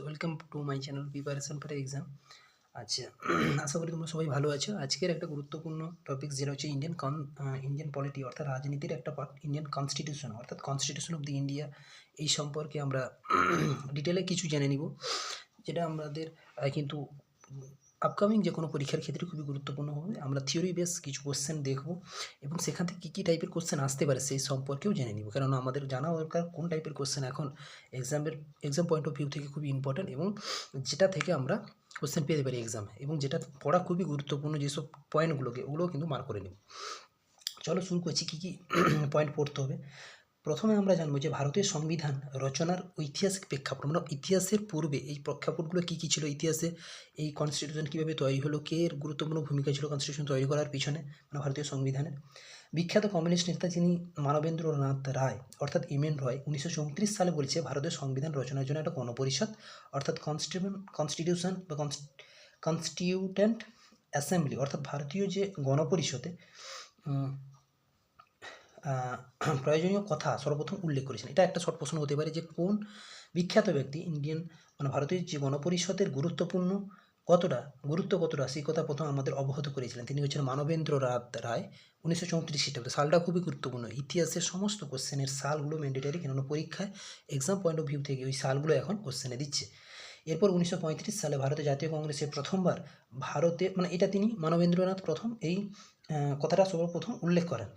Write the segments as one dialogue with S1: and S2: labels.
S1: Welcome to my channel preparation for exam. আচ্ছা, আশা করি তোমরা সবাই ভালো আছো। আজকের একটা গুরুত্বপূর্ণ টপিক যেটা হচ্ছে ইন্ডিয়ান পলিটি অর্থাৎ রাজনীতির একটা পার্ট, ইন্ডিয়ান কনস্টিটিউশন অর্থাৎ কনস্টিটিউশন অফ দি ইন্ডিয়া। এই সম্পর্কে আমরা ডিটেলে কিছু জেনে নিব, যেটা আমাদের কিন্তু আপকামিং যে কোনো পরীক্ষার ক্ষেত্রে খুবই গুরুত্বপূর্ণ হবে। আমরা থিওরি বেস কিছু কোশ্চেন দেখব এবং সেখান থেকে কী কী টাইপের কোশ্চেন আসতে পারে সেই সম্পর্কেও জেনে নিব, কারণ আমাদের জানা দরকার কোন টাইপের কোশ্চেন এখন এক্সাম পয়েন্ট অফ ভিউ থেকে খুবই ইম্পর্ট্যান্ট এবং যেটা থেকে আমরা কোশ্চেন পেতে পারি এক্সামে, এবং যেটা পড়া খুবই গুরুত্বপূর্ণ যেসব পয়েন্টগুলোকে, ওগুলোও কিন্তু মার্ক করে নেব। চলো শুরু করছি কী কী পয়েন্ট পড়তে হবে। প্রথমে আমরা জানবো যে ভারতীয় সংবিধান রচনার ঐতিহাসিক প্রেক্ষাপট, মানে ইতিহাসের পূর্বে এই প্রেক্ষাপটগুলো কী কী ছিল, ইতিহাসে এই কনস্টিটিউশন কীভাবে তৈরি হলো, কে এর গুরুত্বপূর্ণ ভূমিকা ছিল কনস্টিটিউশন তৈরি করার পিছনে, মানে ভারতীয় সংবিধানের। বিখ্যাত কমিউনিস্ট নেতা যিনি মানবেন্দ্রনাথ রায় অর্থাৎ এম.এন. রয় 1934 সালে বলেছে ভারতীয় সংবিধান রচনার জন্য একটা গণপরিষদ অর্থাৎ কনস্টিটিউশন বা কনস্টিটিউটেন্ট অ্যাসেম্বলি অর্থাৎ ভারতীয় যে গণপরিষদে প্রয়োজনীয় কথা সর্বপ্রথম উল্লেখ করেছেন। এটা একটা শর্ট প্রশ্ন হতে পারে যে কোন বিখ্যাত ব্যক্তি মানে ভারতীয় যে গণপরিষদের গুরুত্ব কতটা সেই কথা প্রথম আমাদের অবগত করেছিলেন। তিনি হচ্ছেন মানবেন্দ্রনাথ রায় 1934 খ্রিস্টাব্দে। সালটা খুবই গুরুত্বপূর্ণ, ইতিহাসের সমস্ত কোশ্চেনের সালগুলো ম্যান্ডেটারি, কেননা পরীক্ষায় এক্সাম পয়েন্ট অফ ভিউ থেকে ওই সালগুলো এখন কোশ্চেনে দিচ্ছে। এরপর 1935 সালে ভারতের জাতীয় কংগ্রেসে প্রথমবার মানে এটা তিনি মানবেন্দ্রনাথ প্রথম এই কথাটা সর্বপ্রথম উল্লেখ করেন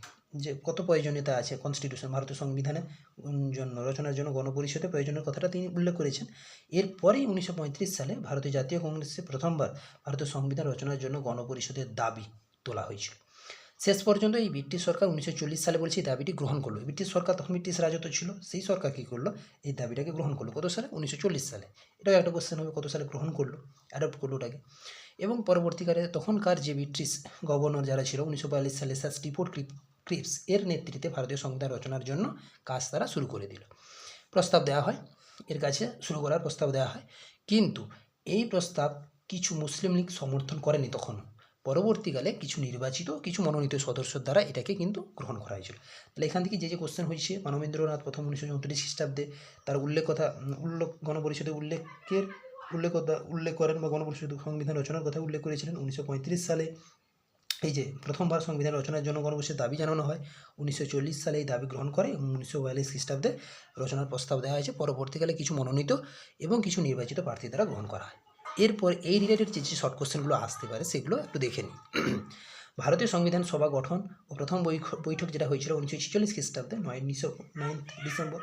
S1: যে কত প্রয়োজনীয়তা আছে কনস্টিটিউশন ভারতীয় সংবিধানের রচনার জন্য গণপরিষদে প্রয়োজনীয় কথাটা তিনি উল্লেখ করেছেন। এরপরেই 1935 সালে ভারতীয় জাতীয় কংগ্রেসে প্রথমবার ভারতীয় সংবিধান রচনার জন্য গণপরিষদের দাবি তোলা হয়েছিল। শেষ পর্যন্ত এই ব্রিটিশ সরকার 1940 সালে বলছে এই দাবিটি গ্রহণ করলো। ব্রিটিশ সরকার তখন ব্রিটিশ রাজত্ব ছিল, সেই সরকার কী করলো, এই দাবিটাকে গ্রহণ করলো। কত সালে? 1940 সালে। এটাও একটা কোশ্চেন হবে, কত সালে গ্রহণ করলো, অ্যাডপ্ট করলো ওটাকে। এবং পরবর্তীকালে তখনকার যে ব্রিটিশ গভর্নর যারা ছিল 1942 সালে স্যার স্টিফোর্ড ক্রিপস এর নেতৃত্বে ভারতীয় সংবিধান রচনার জন্য কাজ তারা শুরু করে দিল। প্রস্তাব দেওয়া হয়, এর কাছে শুরু করার প্রস্তাব দেওয়া হয়, কিন্তু এই প্রস্তাব কিছু মুসলিম লীগ সমর্থন করেনি তখন। পরবর্তীকালে কিছু নির্বাচিত কিছু মনোনীত সদস্যর দ্বারা এটাকে কিন্তু গ্রহণ করা হয়েছিল। তাহলে এখান থেকে যে কোশ্চেন হয়েছে, মানবেন্দ্রনাথ প্রথম 1934 খ্রিস্টাব্দে তার গণপরিষদের উল্লেখ করেন বা গণপরিষদ সংবিধান রচনার কথা উল্লেখ করেছিলেন। 1935 সালে এই যে প্রথমবার সংবিধান রচনার জন্য গণপরিষদের দাবি জানানো হয়। 1940 সালে এই দাবি গ্রহণ করে এবং 1942 খ্রিস্টাব্দে রচনার প্রস্তাব দেওয়া হয়েছে। পরবর্তীকালে কিছু মনোনীত এবং কিছু নির্বাচিত প্রার্থী দ্বারা গ্রহণ করা হয়। এরপর এই রিলেটেড যে শর্ট কোশ্চেনগুলো আসতে পারে সেগুলো একটু দেখে নিই। ভারতীয় সংবিধান সভা গঠন ও প্রথম বৈঠক যেটা হয়েছিল 1946 খ্রিস্টাব্দে 9 ডিসেম্বর।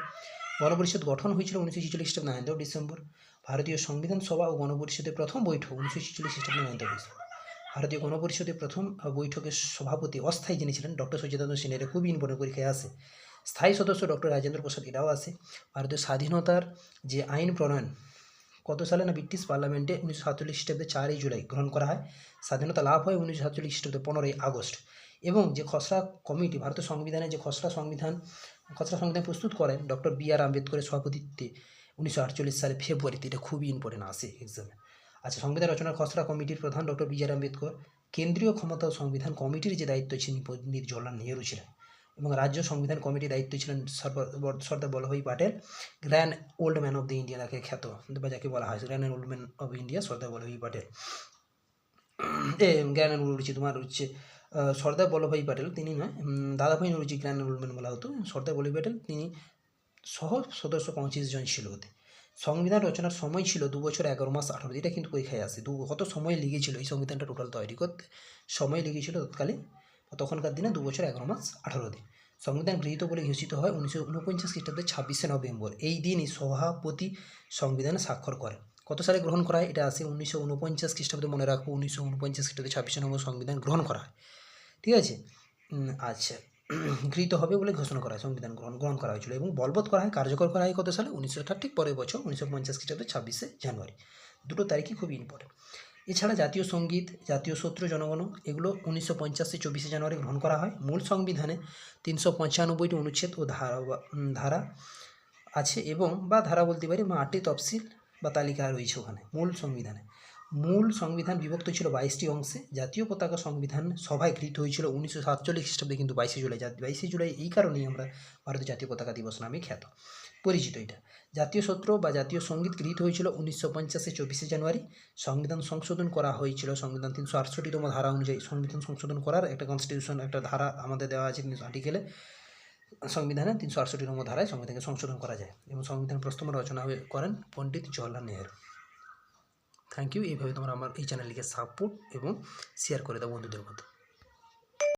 S1: গণপরিষদ গঠন হয়েছিল 1946 খ্রিস্টাব্দে 9 ডিসেম্বর। ভারতীয় সংবিধান সভা ও গণপরিষদের প্রথম বৈঠক 1946 খ্রিস্টাব্দে 9 ডিসেম্বর। ভারতীয় গণপরিষদের প্রথম বৈঠকের সভাপতি অস্থায়ী যিনি ছিলেন ডক্টর সচিদানন্দ সিনহা, এটা খুবই ইম্পর্টেন্ট, পরীক্ষায় আসে। স্থায়ী সদস্য ডক্টর রাজেন্দ্র প্রসাদ, এটাও আসে। ভারতীয় স্বাধীনতার যে আইন প্রণয়ন কত সালে না ব্রিটিশ পার্লামেন্টে 1947 খ্রিস্টাব্দে 4 জুলাই গ্রহণ করা হয়। স্বাধীনতা লাভ হয় 1947 খ্রিস্টাব্দে 15 আগস্ট। এবং যে খসড়া কমিটি ভারতীয় সংবিধানের যে খসড়া সংবিধান প্রস্তুত করেন ডক্টর বি.আর. আম্বেদকরের সভাপতিত্বে 1948 সালে ফেব্রুয়ারিতে, এটা খুবই ইম্পর্টেন্ট, আসে এক্সামে। আচ্ছা, সংবিধান রচনার খসড়া কমিটির প্রধান ডক্টর বি.আর. আম্বেদকর। কেন্দ্রীয় ক্ষমতা ও সংবিধান কমিটির যে দায়িত্ব ছিলেন পণ্ডিত জওহরলাল নেহরু ছিলেন, এবং রাজ্য সংবিধান কমিটির দায়িত্ব ছিলেন Sardar Vallabhbhai Patel, grand old man of the India যাকে খ্যাত বা যাকে বলা হয় grand old man of India Sardar Vallabhbhai Patel. Grand নরুচি তোমার হচ্ছে সর্দার বল্লভভাই প্যাটেল, তিনি নয়, দাদাভাই নরুচি গ্র্যান্ড ওল্ড ম্যান বলা হতো। সর্দার বল্লভভাই প্যাটেল তিনি সহ সদস্য 25 জন ছিল ওতে। সংবিধান রচনার সময় ছিল 2 বছর 11 মাস 18 দিন। এটা কিন্তু পরীক্ষায় আসে, কত সময় লেগেছিল এই সংবিধানটা টোটাল তৈরি করতে? সময় লেগেছিল তখনকার দিনে 2 বছর 11 মাস 18 দিন। সংবিধান গৃহীত বলে ঘোষিত হয় 1949 খ্রিস্টাব্দে 26শে নভেম্বর। এই দিনই সভাপতি সংবিধানে স্বাক্ষর করেন। কত সালে গ্রহণ করা হয়? এটা আসে 1949 খ্রিস্টাব্দে, মনে রাখবো 1949 খ্রিস্টাব্দে 26শে নভেম্বর সংবিধান গ্রহণ করা হয়। ঠিক আছে, আচ্ছা, গৃহীত হবে বলে ঘোষণা করা হয়, সংবিধান গ্রহণ করা হয়েছিল এবং বলবৎ করা হয়, কার্যকর করা হয় কত সালে? 1960, ঠিক পরের বছর 1950 খ্রিস্টাব্দে 26শে জানুয়ারি। দুটো তারিখই খুবই ইম্পর্টেন্ট। এছাড়া জাতীয় সঙ্গীত, জাতীয় সূত্র জনগণ, এগুলো 1950 24শে জানুয়ারি গ্রহণ করা হয়। মূল সংবিধানে 395টি অনুচ্ছেদ ও ধারা আছে এবং বা ধারা বলতে পারি 8টি তফসিল বা তালিকা রয়েছে ওখানে। মূল সংবিধান বিভক্ত ছিল 22টি অংশে। জাতীয় পতাকা সংবিধান সভায় গৃহীত হয়েছিল 1947 খ্রিস্টাব্দে, কিন্তু 22শে জুলাই। 22শে জুলাই এই কারণেই আমরা ভারতের জাতীয় পতাকা দিবস নামে পরিচিত। এটা জাতীয় সূত্র বা জাতীয় সঙ্গীত গৃহীত হয়েছিল 1950 24শে জানুয়ারি। সংবিধান সংশোধন করা হয়েছিল সংবিধান 368তম ধারা অনুযায়ী। সংবিধান সংশোধন করার একটা কনস্টিটিউশন একটা ধারা আমাদের দেওয়া আছে আর্টিকেলে, সংবিধানে 368তম ধারায় সংবিধানকে সংশোধন করা যায়। এবং সংবিধান প্রস্তাব রচনা করেন পণ্ডিত জওহরলাল নেহেরু। Thank you. এইভাবে তোমরা আমার এই চ্যানেলটিকে সাপোর্ট এবং শেয়ার করে দাও বন্ধুদের মধ্যে।